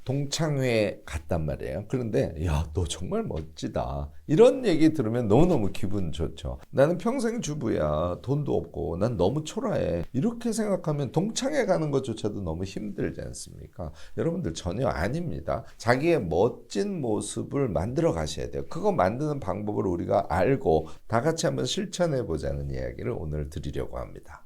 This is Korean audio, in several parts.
동창회에 갔단 말이에요. 그런데 야, 너 정말 멋지다. 이런 얘기 들으면 너무너무 기분 좋죠. 나는 평생 주부야. 돈도 없고 난 너무 초라해. 이렇게 생각하면 동창회 가는 것조차도 너무 힘들지 않습니까? 여러분들 전혀 아닙니다. 자기의 멋진 모습을 만들어 가셔야 돼요. 그거 만드는 방법을 우리가 알고 다 같이 한번 실천해 보자는 이야기를 오늘 드리려고 합니다.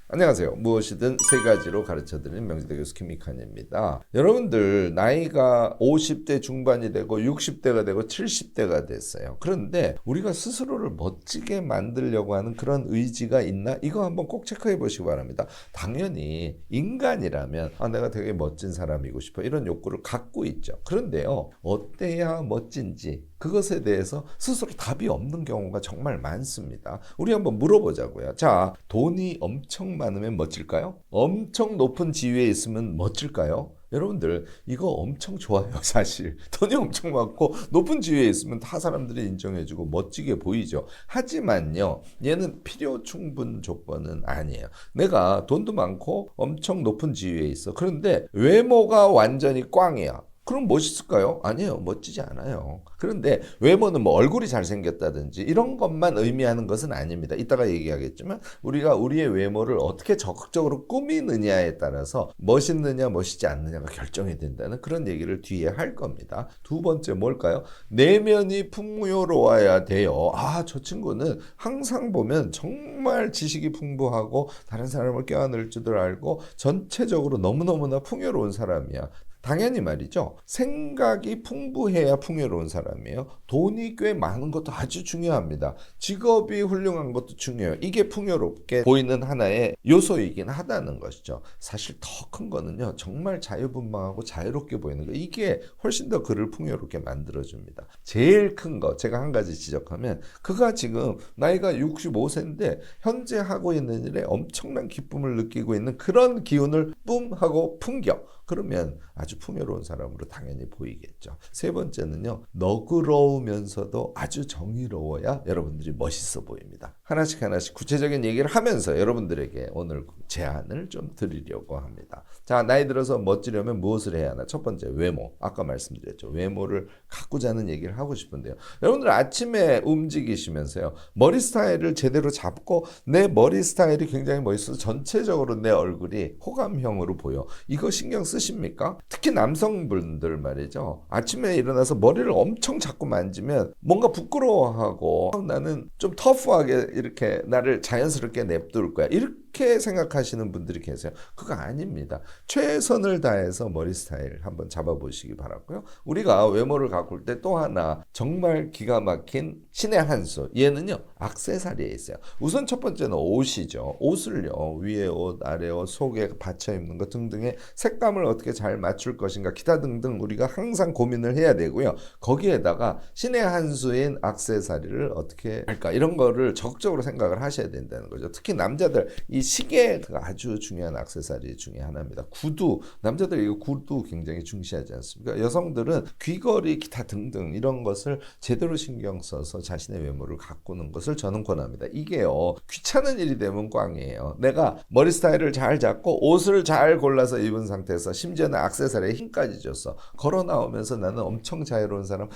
안녕하세요. 무엇이든 세 가지로 가르쳐드리는 명지대 교수 김익환입니다. 여러분들 나이가 50대 중반이 되고 60대가 되고 70대가 됐어요. 그런데 우리가 스스로를 멋지게 만들려고 하는 그런 의지가 있나? 이거 한번 꼭 체크해 보시기 바랍니다. 당연히 인간이라면 내가 되게 멋진 사람이고 싶어 이런 욕구를 갖고 있죠. 그런데요, 어때야 멋진지 그것에 대해서 스스로 답이 없는 경우가 정말 많습니다. 우리 한번 물어보자고요. 자, 돈이 엄청 많으면 멋질까요? 엄청 높은 지위에 있으면 멋질까요? 여러분들 이거 엄청 좋아요. 사실 돈이 엄청 많고 높은 지위에 있으면 다 사람들이 인정해주고 멋지게 보이죠. 하지만요, 얘는 필요 충분 조건은 아니에요. 내가 돈도 많고 엄청 높은 지위에 있어. 그런데 외모가 완전히 꽝이야. 그럼 멋있을까요? 아니에요. 멋지지 않아요. 그런데 외모는 뭐 얼굴이 잘생겼다든지 이런 것만 의미하는 것은 아닙니다. 이따가 얘기하겠지만 우리가 우리의 외모를 어떻게 적극적으로 꾸미느냐에 따라서 멋있느냐 멋있지 않느냐가 결정이 된다는 그런 얘기를 뒤에 할 겁니다. 두 번째 뭘까요? 내면이 풍요로워야 돼요. 저 친구는 항상 보면 정말 지식이 풍부하고 다른 사람을 껴안을 줄도 알고 전체적으로 너무너무나 풍요로운 사람이야. 당연히 말이죠. 생각이 풍부해야 풍요로운 사람이에요. 돈이 꽤 많은 것도 아주 중요합니다. 직업이 훌륭한 것도 중요해요. 이게 풍요롭게 보이는 하나의 요소이긴 하다는 것이죠. 사실 더 큰 거는요, 정말 자유분방하고 자유롭게 보이는 거. 이게 훨씬 더 그를 풍요롭게 만들어줍니다. 제일 큰 거 제가 한 가지 지적하면, 그가 지금 나이가 65세인데 현재 하고 있는 일에 엄청난 기쁨을 느끼고 있는 그런 기운을 뿜 하고 풍겨. 그러면 아주 풍요로운 사람으로 당연히 보이겠죠. 세 번째는요, 너그러우면서도 아주 정의로워야 여러분들이 멋있어 보입니다. 하나씩 구체적인 얘기를 하면서 여러분들에게 오늘 제안을 좀 드리려고 합니다. 자, 나이 들어서 멋지려면 무엇을 해야 하나? 첫 번째, 외모. 아까 말씀드렸죠. 외모를 가꾸자는 얘기를 하고 싶은데요. 여러분들 아침에 움직이시면서요, 머리 스타일을 제대로 잡고 내 머리 스타일이 굉장히 멋있어서 전체적으로 내 얼굴이 호감형으로 보여. 이거 신경 쓰십니까? 특히 남성분들 말이죠. 아침에 일어나서 머리를 엄청 자꾸 만지면 뭔가 부끄러워하고 나는 좀 터프하게 이렇게 나를 자연스럽게 냅둘 거야. 이렇게 생각하시는 분들이 계세요. 그거 아닙니다. 최선을 다해서 머리 스타일 한번 잡아보시기 바라고요. 우리가 외모를 가꿀 때 또 하나 정말 기가 막힌 신의 한 수. 얘는요, 액세서리에 있어요. 우선 첫 번째는 옷이죠. 옷을요, 위에 옷, 아래 옷, 속에 받쳐 입는 것 등등의 색감을 어떻게 잘 맞출 것인가, 기타 등등 우리가 항상 고민을 해야 되고요. 거기에다가 신의 한 수인 액세서리를 어떻게 할까, 이런 거를 적극적으로 생각을 하셔야 된다는 거죠. 특히 남자들 이 시계가 아주 중요한 액세서리 중에 하나입니다. 구두, 남자들 이거 구두 굉장히 중시하지 않습니까? 여성들은 귀걸이, 기타 등등 이런 것을 제대로 신경 써서 자신의 외모를 가꾸는 것을 저는 권합니다. 이게요, 귀찮은 일이 되면 꽝이에요. 내가 머리 스타일을 잘 잡고 옷을 잘 골라서 입은 상태에서 심지어는 액세서리에 힘까지 줬어. 걸어 나오면서 나는 엄청 자유로운 사람,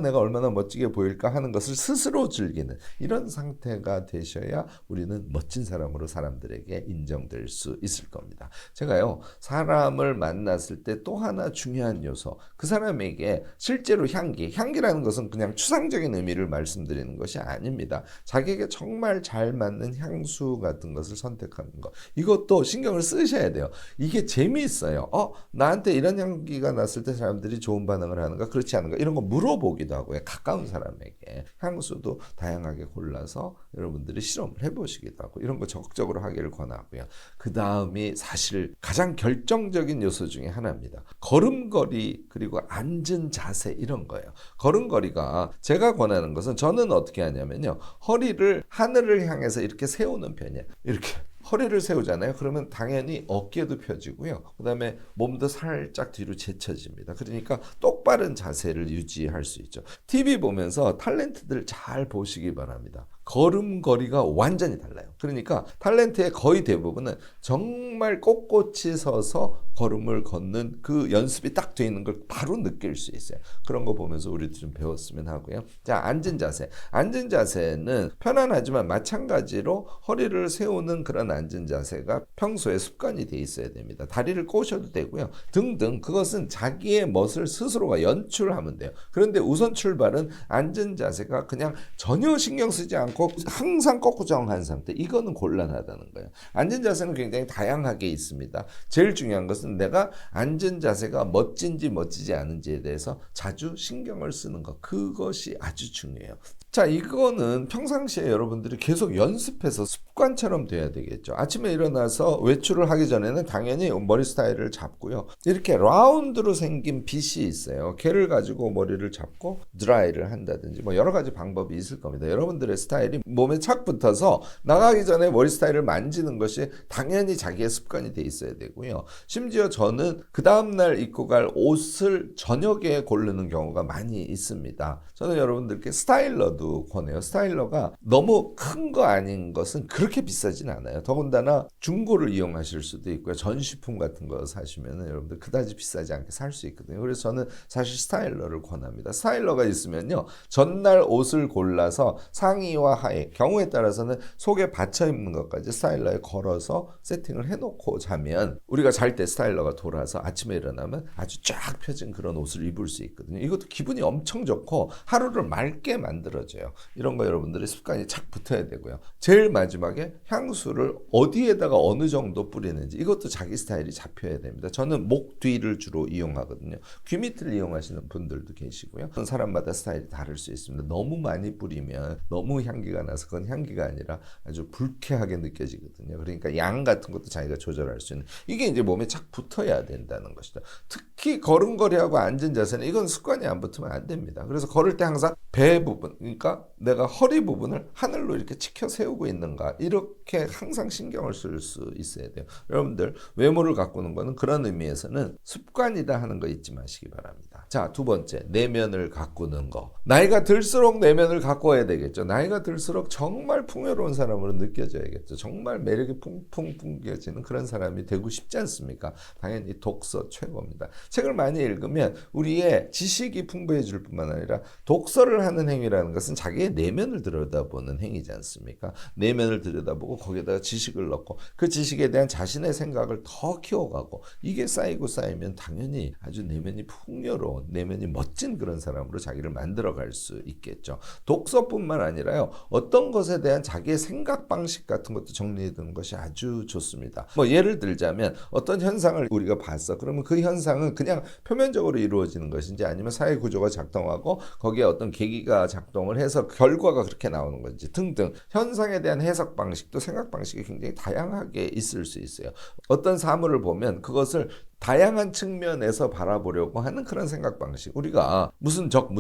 내가 얼마나 멋지게 보일까 하는 것을 스스로 즐기는 이런 상태가 되셔야 우리는 멋진 사람으로 사람들에게 인정될 수 있을 겁니다. 제가요, 사람을 만났을 때 또 하나 중요한 요소, 그 사람에게 실제로 향기라는 것은 그냥 추상적인 의미를 말씀드리는 것이 아닙니다. 자기에게 정말 잘 맞는 향수 같은 것을 선택하는 것, 이것도 신경을 쓰셔야 돼요. 이게 재미있어요. 나한테 이런 향기가 났을 때 사람들이 좋은 반응을 하는가, 그렇지 않은가, 이런 거 물어보기도 하고요. 가까운 사람에게 향수도 다양하게 골라서 여러분들이 실험을 해보시기도 하고, 이런 거 적극적으로 하기를 권하고요. 그 다음이 사실 가장 결정적인 요소 중에 하나입니다. 걸음걸이, 그리고 앉은 자세, 이런 거예요. 걸음걸이가 제가 권하는 것은, 저는 어떻게 하냐면요, 허리를 하늘을 향해서 이렇게 세우는 편이에요. 이렇게 허리를 세우잖아요. 그러면 당연히 어깨도 펴지고요. 그다음에 몸도 살짝 뒤로 제쳐집니다. 그러니까 똑바른 자세를 유지할 수 있죠. TV 보면서 탤런트들 잘 보시기 바랍니다. 걸음걸이가 완전히 달라요. 그러니까 탤런트의 거의 대부분은 정말 꼿꼿이 서서 걸음을 걷는 그 연습이 딱 돼 있는 걸 바로 느낄 수 있어요. 그런 거 보면서 우리도 좀 배웠으면 하고요. 자, 앉은 자세. 앉은 자세는 편안하지만 마찬가지로 허리를 세우는 그런 앉은 자세가 평소에 습관이 돼 있어야 됩니다. 다리를 꼬셔도 되고요. 등등 그것은 자기의 멋을 스스로가 연출하면 돼요. 그런데 우선 출발은 앉은 자세가 그냥 전혀 신경 쓰지 않고 항상 꺾고정한 상태. 이거는 곤란하다는 거예요. 앉은 자세는 굉장히 다양하게 있습니다. 제일 중요한 것은 내가 앉은 자세가 멋진지 멋지지 않은지에 대해서 자주 신경을 쓰는 것. 그것이 아주 중요해요. 자, 이거는 평상시에 여러분들이 계속 연습해서 습관처럼 돼야 되겠죠. 아침에 일어나서 외출을 하기 전에는 당연히 머리 스타일을 잡고요. 이렇게 라운드로 생긴 빗이 있어요. 걔를 가지고 머리를 잡고 드라이를 한다든지 뭐 여러 가지 방법이 있을 겁니다. 여러분들의 스타일이 몸에 착 붙어서 나가기 전에 머리 스타일을 만지는 것이 당연히 자기의 습관이 돼 있어야 되고요. 심지어 저는 그 다음날 입고 갈 옷을 저녁에 고르는 경우가 많이 있습니다. 저는 여러분들께 스타일러도 권해요. 스타일러가 너무 큰 거 아닌 것은 그렇게 비싸진 않아요. 더군다나 중고를 이용하실 수도 있고요. 전시품 같은 거 사시면 여러분들 그다지 비싸지 않게 살 수 있거든요. 그래서 저는 사실 스타일러를 권합니다. 스타일러가 있으면요. 전날 옷을 골라서 상의와 하의, 경우에 따라서는 속에 받쳐 입는 것까지 스타일러에 걸어서 세팅을 해놓고 자면 우리가 잘 때 스타일러가 돌아서 아침에 일어나면 아주 쫙 펴진 그런 옷을 입을 수 있거든요. 이것도 기분이 엄청 좋고 하루를 맑게 만들어줘요. 이런 거 여러분들의 습관이 착 붙어야 되고요. 제일 마지막에 향수를 어디에다가 어느 정도 뿌리는지 이것도 자기 스타일이 잡혀야 됩니다. 저는 목 뒤를 주로 이용하거든요. 귀 밑을 이용하시는 분들도 계시고요. 사람마다 스타일이 다를 수 있습니다. 너무 많이 뿌리면 너무 향기가 나서 그건 향기가 아니라 아주 불쾌하게 느껴지거든요. 그러니까 양 같은 것도 자기가 조절할 수 있는 이게 이제 몸에 착 붙어야 된다는 것이다. 특히 걸음걸이하고 앉은 자세는 이건 습관이 안 붙으면 안 됩니다. 그래서 걸을 때 항상 배 부분, 그러니까 내가 허리 부분을 하늘로 이렇게 치켜 세우고 있는가 이렇게 항상 신경을 쓸 수 있어야 돼요. 여러분들 외모를 가꾸는 거는 그런 의미에서는 습관이다 하는 거 잊지 마시기 바랍니다. 자, 두 번째, 내면을 가꾸는 거. 나이가 들수록 내면을 가꿔야 되겠죠. 나이가 들수록 정말 풍요로운 사람으로 느껴져야겠죠. 정말 매력이 풍풍 풍겨지는 그런 사람이 되고 싶지 않습니까? 당연히 독서 최고입니다. 책을 많이 읽으면 우리의 지식이 풍부해질 뿐만 아니라 독서를 하는 행위라는 것은 자기의 내면을 들여다보는 행위지 않습니까? 내면을 들여다보고 거기에다가 지식을 넣고 그 지식에 대한 자신의 생각을 더 키워가고 이게 쌓이고 쌓이면 당연히 아주 내면이 풍요로운 내면이 멋진 그런 사람으로 자기를 만들어갈 수 있겠죠. 독서뿐만 아니라요. 어떤 것에 대한 자기의 생각 방식 같은 것도 정리해 두는 것이 아주 좋습니다. 뭐 예를 들자면 어떤 현상을 우리가 봤어. 그러면 그 현상은 그냥 표면적으로 이루어지는 것인지 아니면 사회 구조가 작동하고 거기에 어떤 계기가 작동을 해서 결과가 그렇게 나오는 건지 등등 현상에 대한 해석 방식도 생각 방식이 굉장히 다양하게 있을 수 있어요. 어떤 사물을 보면 그것을 다양한 측면에서 바라보려고 하는 그런 생각 방식. 우리가 무슨 적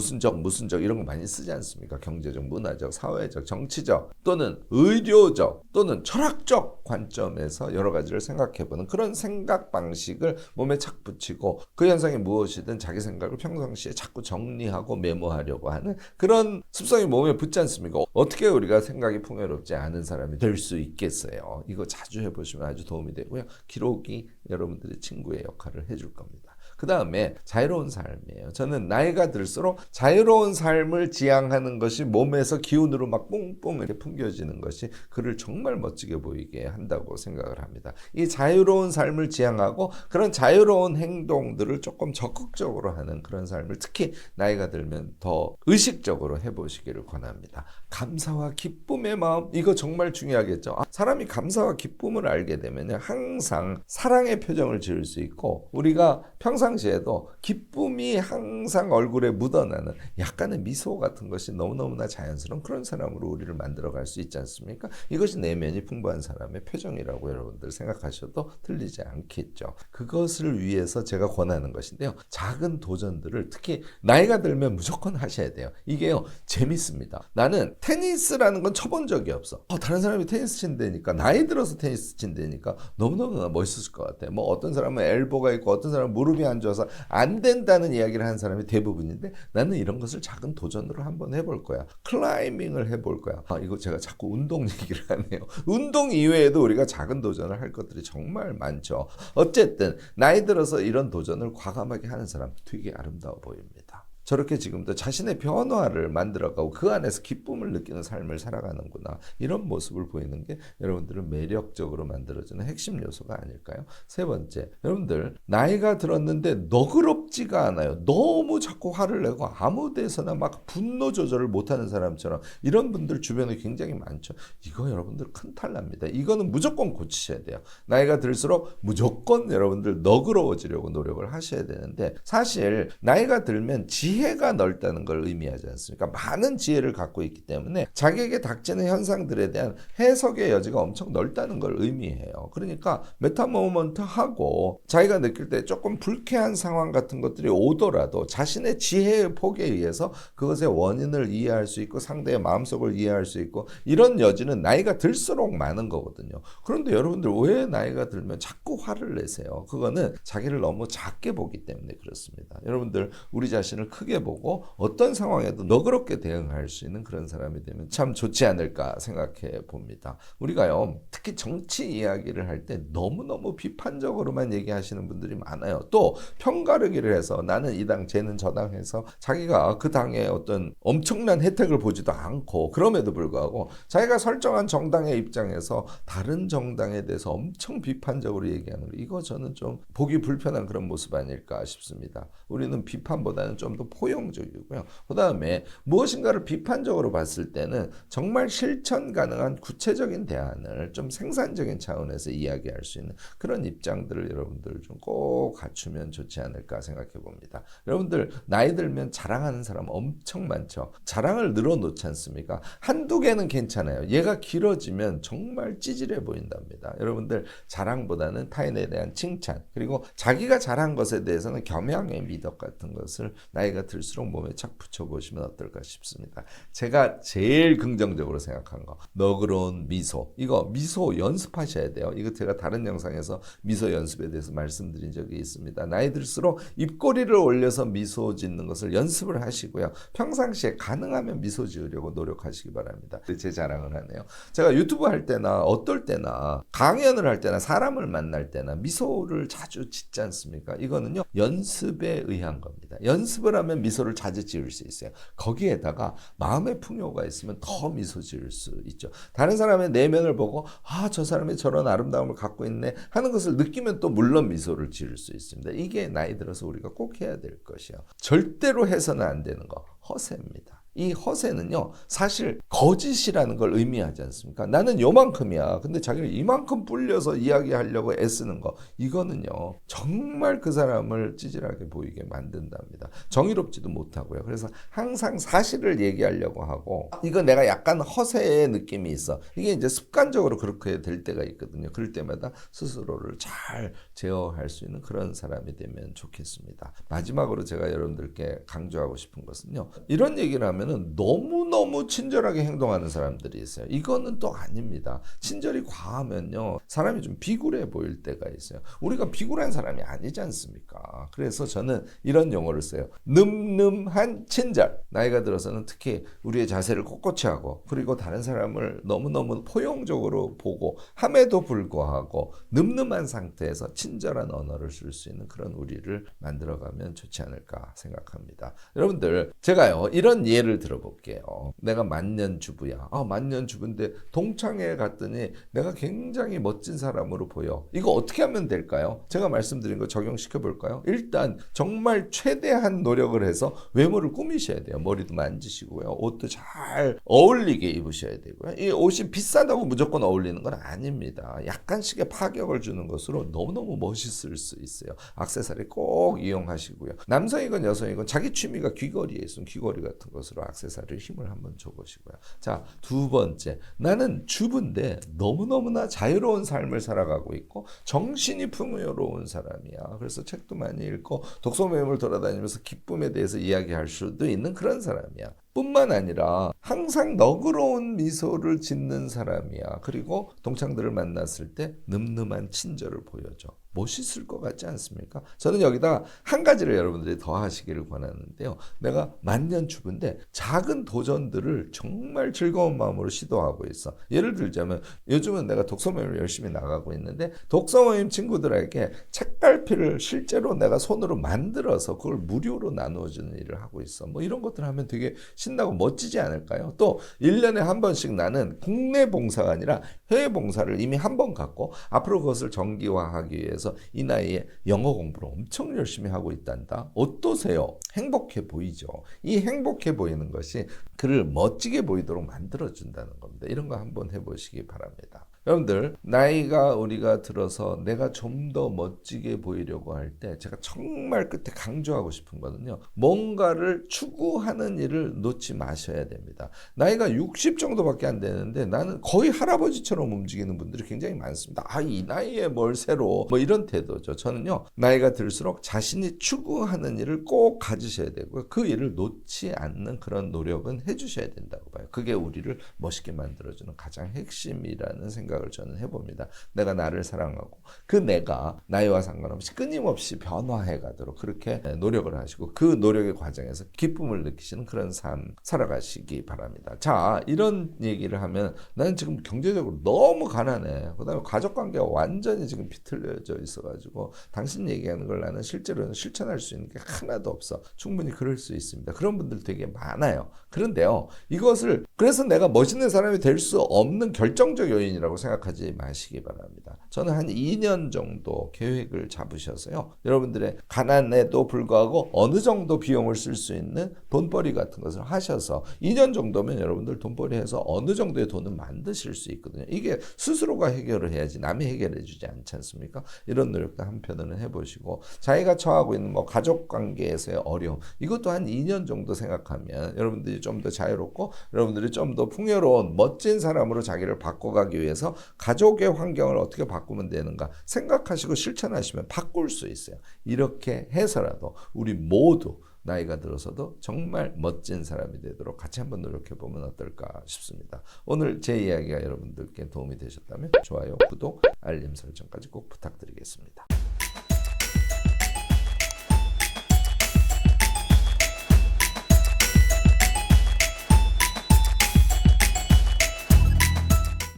이런 거 많이 쓰지 않습니까? 경제적, 문화적, 사회적, 정치적 또는 의료적 또는 철학적 관점에서 여러 가지를 생각해보는 그런 생각 방식을 몸에 착 붙이고 그 현상이 무엇이든 자기 생각을 평상시에 자꾸 정리하고 메모하려고 하는 그런 습성이 몸에 붙지 않습니까? 어떻게 우리가 생각이 풍요롭지 않은 사람이 될 수 있겠어요? 이거 자주 해보시면 아주 도움이 되고요. 기록이 여러분들의 친구의 역할을 해줄 겁니다. 그 다음에 자유로운 삶이에요. 저는 나이가 들수록 자유로운 삶을 지향하는 것이 몸에서 기운으로 막 뽕뽕 이렇게 풍겨지는 것이 그를 정말 멋지게 보이게 한다고 생각을 합니다. 이 자유로운 삶을 지향하고 그런 자유로운 행동들을 조금 적극적으로 하는 그런 삶을 특히 나이가 들면 더 의식적으로 해보시기를 권합니다. 감사와 기쁨의 마음, 이거 정말 중요하겠죠. 사람이 감사와 기쁨을 알게 되면 항상 사랑의 표정을 지을 수 있고 있고 우리가 평상시에도 기쁨이 항상 얼굴에 묻어나는 약간의 미소 같은 것이 너무너무나 자연스러운 그런 사람으로 우리를 만들어갈 수 있지 않습니까? 이것이 내면이 풍부한 사람의 표정이라고 여러분들 생각하셔도 틀리지 않겠죠. 그것을 위해서 제가 권하는 것인데요. 작은 도전들을 특히 나이가 들면 무조건 하셔야 돼요. 이게요 재밌습니다. 나는 테니스라는 건 쳐본 적이 없어. 다른 사람이 테니스 친다니까 나이 들어서 테니스 친다니까 너무너무 멋있을 것 같아요. 뭐 어떤 사람은 엘보가 있고 어떤 사람은 무릎이 안 좋아서 안 된다는 이야기를 하는 사람이 대부분인데 나는 이런 것을 작은 도전으로 한번 해볼 거야. 클라이밍을 해볼 거야. 이거 제가 자꾸 운동 얘기를 하네요. 운동 이외에도 우리가 작은 도전을 할 것들이 정말 많죠. 어쨌든 나이 들어서 이런 도전을 과감하게 하는 사람 되게 아름다워 보입니다. 저렇게 지금도 자신의 변화를 만들어가고 그 안에서 기쁨을 느끼는 삶을 살아가는구나. 이런 모습을 보이는 게 여러분들을 매력적으로 만들어주는 핵심 요소가 아닐까요? 세 번째, 여러분들 나이가 들었는데 너그럽지가 않아요. 너무 자꾸 화를 내고 아무 데서나 막 분노 조절을 못하는 사람처럼 이런 분들 주변에 굉장히 많죠. 이거 여러분들 큰 탈납니다. 이거는 무조건 고치셔야 돼요. 나이가 들수록 무조건 여러분들 너그러워지려고 노력을 하셔야 되는데 사실 나이가 들면 지혜가 넓다는 걸 의미하지 않습니까? 많은 지혜를 갖고 있기 때문에 자기에게 닥치는 현상들에 대한 해석의 여지가 엄청 넓다는 걸 의미해요. 그러니까 메타모먼트 하고 자기가 느낄 때 조금 불쾌한 상황 같은 것들이 오더라도 자신의 지혜의 폭에 의해서 그것의 원인을 이해할 수 있고 상대의 마음속을 이해할 수 있고 이런 여지는 나이가 들수록 많은 거거든요. 그런데 여러분들 왜 나이가 들면 자꾸 화를 내세요? 그거는 자기를 너무 작게 보기 때문에 그렇습니다. 여러분들 우리 자신을 크게 보고 어떤 상황에도 너그럽게 대응할 수 있는 그런 사람이 되면 참 좋지 않을까 생각해 봅니다. 우리가요 특히 정치 이야기를 할 때 너무너무 비판적으로만 얘기하시는 분들이 많아요. 또 편가르기를 해서 나는 이 당 쟤는 저 당 해서 자기가 그 당의 어떤 엄청난 혜택을 보지도 않고 그럼에도 불구하고 자기가 설정한 정당의 입장에서 다른 정당에 대해서 엄청 비판적으로 얘기하는 거 이거 저는 좀 보기 불편한 그런 모습 아닐까 싶습니다. 우리는 비판보다는 좀 더 포용적이고요. 그 다음에 무엇인가를 비판적으로 봤을 때는 정말 실천 가능한 구체적인 대안을 좀 생산적인 차원에서 이야기할 수 있는 그런 입장들을 여러분들 좀 꼭 갖추면 좋지 않을까 생각해 봅니다. 여러분들 나이 들면 자랑하는 사람 엄청 많죠. 자랑을 늘어놓지 않습니까? 한두 개는 괜찮아요. 얘가 길어지면 정말 찌질해 보인답니다. 여러분들 자랑보다는 타인에 대한 칭찬 그리고 자기가 잘한 것에 대해서는 겸양의 미덕 같은 것을 나이가 들수록 몸에 착 붙여보시면 어떨까 싶습니다. 제가 제일 긍정적으로 생각한 거 너그러운 미소 이거 미소 연습하셔야 돼요. 이거 제가 다른 영상에서 미소 연습에 대해서 말씀드린 적이 있습니다. 나이 들수록 입꼬리를 올려서 미소 짓는 것을 연습을 하시고요. 평상시에 가능하면 미소 지으려고 노력하시기 바랍니다. 제 자랑을 하네요. 제가 유튜브 할 때나 어떨 때나 강연을 할 때나 사람을 만날 때나 미소를 자주 짓지 않습니까? 이거는요 연습에 의한 겁니다. 연습을 하면 미소를 자주 지을 수 있어요. 거기에다가 마음의 풍요가 있으면 더 미소 지을 수 있죠. 다른 사람의 내면을 보고 저 사람이 저런 아름다움을 갖고 있네 하는 것을 느끼면 또 물론 미소를 지을 수 있습니다. 이게 나이 들어서 우리가 꼭 해야 될 것이요. 절대로 해서는 안 되는 거 허세입니다. 이 허세는요 사실 거짓이라는 걸 의미하지 않습니까? 나는 요만큼이야. 근데 자기를 이만큼 불려서 이야기하려고 애쓰는 거 이거는요 정말 그 사람을 찌질하게 보이게 만든답니다. 정의롭지도 못하고요. 그래서 항상 사실을 얘기하려고 하고 이거 내가 약간 허세의 느낌이 있어. 이게 이제 습관적으로 그렇게 될 때가 있거든요. 그럴 때마다 스스로를 잘 제어할 수 있는 그런 사람이 되면 좋겠습니다. 마지막으로 제가 여러분들께 강조하고 싶은 것은요. 이런 얘기를 하면은 너무너무 친절하게 행동하는 사람들이 있어요. 이거는 또 아닙니다. 친절이 과하면요. 사람이 좀 비굴해 보일 때가 있어요. 우리가 비굴한 사람이 아니지 않습니까? 그래서 저는 이런 용어를 써요. 늠름한 친절. 나이가 들어서는 특히 우리의 자세를 꼿꼿이 하고 그리고 다른 사람을 너무너무 포용적으로 보고 함에도 불구하고 늠름한 상태에서 친절한 언어를 쓸 수 있는 그런 우리를 만들어가면 좋지 않을까 생각합니다. 여러분들 제가요 이런 예를 들어볼게요. 내가 만년주부야. 만년주부인데 동창회에 갔더니 내가 굉장히 멋진 사람으로 보여. 이거 어떻게 하면 될까요? 제가 말씀드린 거 적용시켜 볼까요? 일단 정말 최대한 노력을 해서 외모를 꾸미셔야 돼요. 머리도 만지시고요. 옷도 잘 어울리게 입으셔야 되고요. 이 옷이 비싸다고 무조건 어울리는 건 아닙니다. 약간씩의 파격을 주는 것으로 너무너무 멋있을 수 있어요. 액세서리 꼭 이용하시고요. 남성이건 여성이건 자기 취미가 귀걸이에 있으면 귀걸이 같은 것으로 액세서리 힘을 한번 줘보시고요. 자, 두 번째, 나는 주부인데 너무너무나 자유로운 삶을 살아가고 있고 정신이 풍요로운 사람이야. 그래서 책도 많이 읽고 독서 모임을 돌아다니면서 기쁨에 대해서 이야기할 수도 있는 그런 사람이야. 뿐만 아니라 항상 너그러운 미소를 짓는 사람이야. 그리고 동창들을 만났을 때 늠름한 친절을 보여줘. 멋있을 것 같지 않습니까? 저는 여기다 한 가지를 여러분들이 더 하시기를 권하는데요. 내가 만년주부인데 작은 도전들을 정말 즐거운 마음으로 시도하고 있어. 예를 들자면 요즘은 내가 독서 모임을 열심히 나가고 있는데 독서 모임 친구들에게 책갈피를 실제로 내가 손으로 만들어서 그걸 무료로 나누어주는 일을 하고 있어. 뭐 이런 것들 하면 되게 신나고 멋지지 않을까요? 또 1년에 한 번씩 나는 국내 봉사가 아니라 해외 봉사를 이미 한 번 갔고 앞으로 그것을 정기화하기 위해서 이 나이에 영어 공부를 엄청 열심히 하고 있단다. 어떠세요? 행복해 보이죠? 이 행복해 보이는 것이 그를 멋지게 보이도록 만들어준다는 겁니다. 이런 거 한번 해보시기 바랍니다. 여러분들, 나이가 우리가 들어서 내가 좀 더 멋지게 보이려고 할 때 제가 정말 끝에 강조하고 싶은 거는요. 뭔가를 추구하는 일을 놓지 마셔야 됩니다. 나이가 60 정도밖에 안 되는데 나는 거의 할아버지처럼 움직이는 분들이 굉장히 많습니다. 아, 이 나이에 뭘 새로 뭐 이런 태도죠. 저는요. 나이가 들수록 자신이 추구하는 일을 꼭 가지셔야 되고요. 그 일을 놓지 않는 그런 노력은 해주셔야 된다고 봐요. 그게 우리를 멋있게 만들어주는 가장 핵심이라는 생각을 저는 해봅니다. 내가 나를 사랑하고 그 내가 나이와 상관없이 끊임없이 변화해 가도록 그렇게 노력을 하시고 그 노력의 과정에서 기쁨을 느끼시는 그런 삶 살아가시기 바랍니다. 자, 이런 얘기를 하면 나는 지금 경제적으로 너무 가난해. 그다음에 가족관계가 완전히 지금 비틀려져 있어가지고 당신 얘기하는 걸 나는 실제로는 실천할 수 있는 게 하나도 없어. 충분히 그럴 수 있습니다. 그런 분들 되게 많아요. 그런데요, 이것을 그래서 내가 멋있는 사람이 될 수 없는 결정적 요인이라고 생각하지 마시기 바랍니다. 저는 한 2년 정도 계획을 잡으셔서요. 여러분들의 가난에도 불구하고 어느 정도 비용을 쓸 수 있는 돈벌이 같은 것을 하셔서 2년 정도면 여러분들 돈벌이해서 어느 정도의 돈을 만드실 수 있거든요. 이게 스스로가 해결을 해야지 남이 해결해 주지 않지 않습니까? 이런 노력도 한편으로는 해보시고 자기가 처하고 있는 뭐 가족관계에서의 어려움 이것도 한 2년 정도 생각하면 여러분들이 좀 더 자유롭고 여러분들이 좀 더 풍요로운 멋진 사람으로 자기를 바꿔가기 위해서 가족의 환경을 어떻게 바꾸면 되는가 생각하시고 실천하시면 바꿀 수 있어요. 이렇게 해서라도 우리 모두 나이가 들어서도 정말 멋진 사람이 되도록 같이 한번 노력해보면 어떨까 싶습니다. 오늘 제 이야기가 여러분들께 도움이 되셨다면 좋아요, 구독, 알림 설정까지 꼭 부탁드리겠습니다.